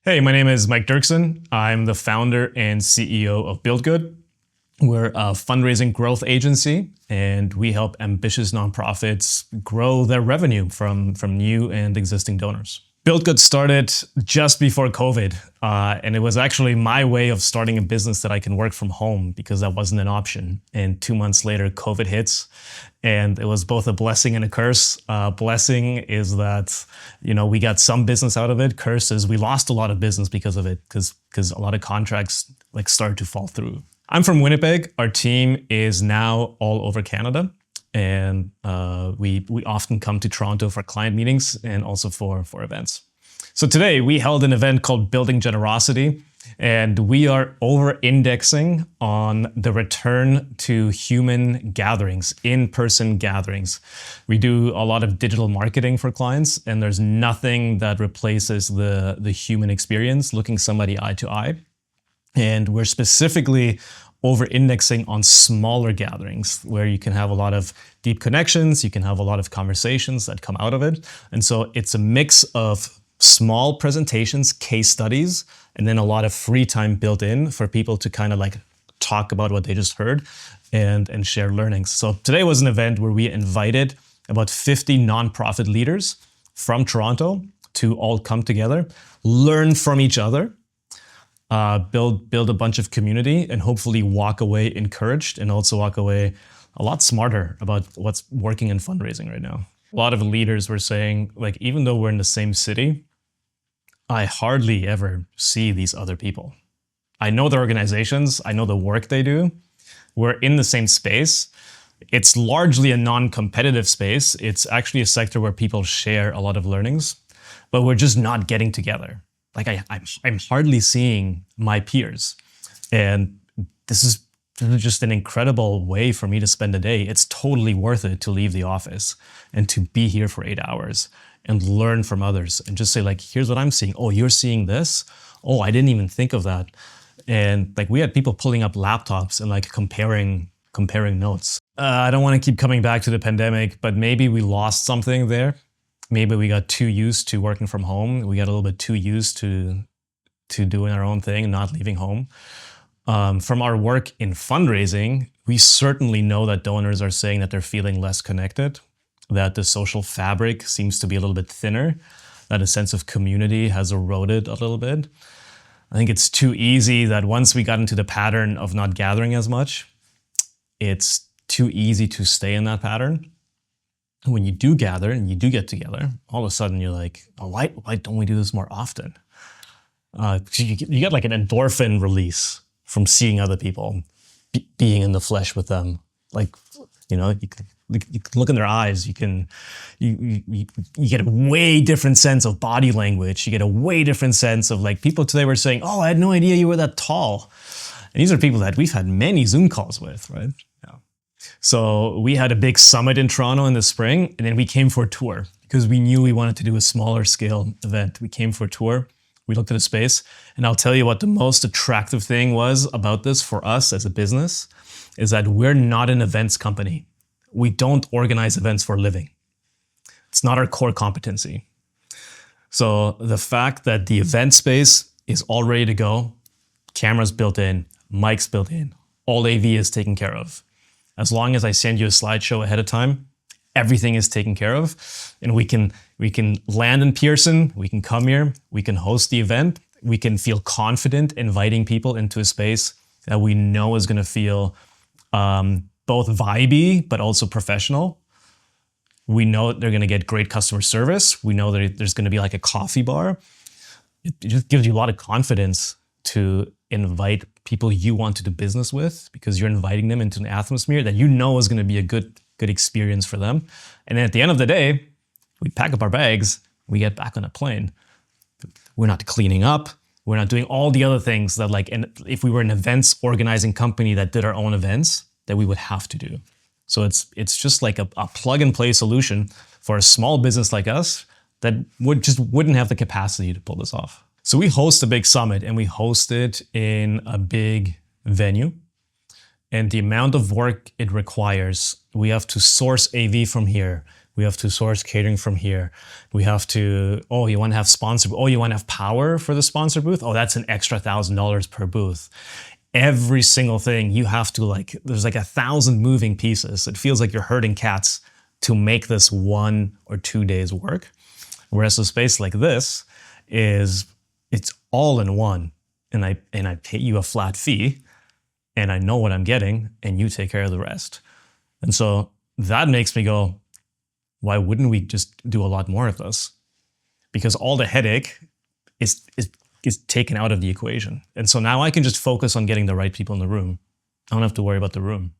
Hey, my name is Mike Dirkson. I'm the founder and CEO of BuildGood. We're a fundraising growth agency, and we help ambitious nonprofits grow their revenue from new and existing donors. BuildGood started just before COVID, and it was actually my way of starting a business that I can work from home because that wasn't an option. And 2 months later, COVID hits, and it was both a blessing and a curse. Blessing is that we got some business out of it. Curse is we lost a lot of business because of it, because a lot of contracts started to fall through. I'm from Winnipeg. Our team is now all over Canada. And we often come to Toronto for client meetings and also for events. So today we held an event called Building Generosity, and we are over-indexing on the return to human gatherings, in-person gatherings. We do a lot of digital marketing for clients, and there's nothing that replaces the human experience, looking somebody eye to eye. And we're specifically over-indexing on smaller gatherings where you can have a lot of deep connections, you can have a lot of conversations that come out of it. And so it's a mix of small presentations, case studies, and then a lot of free time built in for people to kind of talk about what they just heard and share learnings. So today was an event where we invited about 50 nonprofit leaders from Toronto to all come together, learn from each other, build a bunch of community, and hopefully walk away encouraged and also walk away a lot smarter about what's working in fundraising right now. A lot of leaders were saying, even though we're in the same city, I hardly ever see these other people. I know their organizations, I know the work they do. We're in the same space. It's largely a non-competitive space. It's actually a sector where people share a lot of learnings, but we're just not getting together. I'm hardly seeing my peers. And this is just an incredible way for me to spend a day. It's totally worth it to leave the office and to be here for 8 hours and learn from others and just say, here's what I'm seeing. Oh, you're seeing this? Oh, I didn't even think of that. And we had people pulling up laptops and comparing notes. I don't want to keep coming back to the pandemic, but maybe we lost something there. Maybe we got too used to working from home. We got a little bit too used to doing our own thing and not leaving home. From our work in fundraising, we certainly know that donors are saying that they're feeling less connected, that the social fabric seems to be a little bit thinner, that a sense of community has eroded a little bit. I think it's too easy that once we got into the pattern of not gathering as much, it's too easy to stay in that pattern. When you do gather and you do get together, all of a sudden you're like, oh, why don't we do this more often? You get an endorphin release from seeing other people, being in the flesh with them. You can look in their eyes. You get a way different sense of body language. You get a way different sense of people today were saying, oh, I had no idea you were that tall. And these are people that we've had many Zoom calls with, right? Yeah. So we had a big summit in Toronto in the spring, and then we came for a tour because we knew we wanted to do a smaller scale event. We came for a tour. We looked at the space, and I'll tell you what the most attractive thing was about this for us as a business is that we're not an events company. We don't organize events for a living. It's not our core competency. So the fact that the event space is all ready to go, cameras built in, mics built in, all AV is taken care of. As long as I send you a slideshow ahead of time, everything is taken care of, and we can land in Pearson, we can come here, we can host the event, we can feel confident inviting people into a space that we know is going to feel both vibey but also professional. We know they're going to get great customer service. We know that there's going to be a coffee bar. It just gives you a lot of confidence to invite people you want to do business with because you're inviting them into an atmosphere that you know is going to be a good experience for them. And then at the end of the day, we pack up our bags, we get back on a plane. We're not cleaning up. We're not doing all the other things that and if we were an events organizing company that did our own events, that we would have to do. So it's just a plug and play solution for a small business like us that wouldn't have the capacity to pull this off. So we host a big summit, and we host it in a big venue. And the amount of work it requires, we have to source AV from here. We have to source catering from here. We have to, oh, you want to have sponsor, oh, you want to have power for the sponsor booth? Oh, that's an extra $1,000 per booth. Every single thing you have to like, there's like 1,000 moving pieces. It feels like you're herding cats to make this 1 or 2 days work. Whereas a space like this is, it's all in one. And I pay you a flat fee and I know what I'm getting and you take care of the rest. And so that makes me go, why wouldn't we just do a lot more of this? Because all the headache is taken out of the equation. And so now I can just focus on getting the right people in the room. I don't have to worry about the room.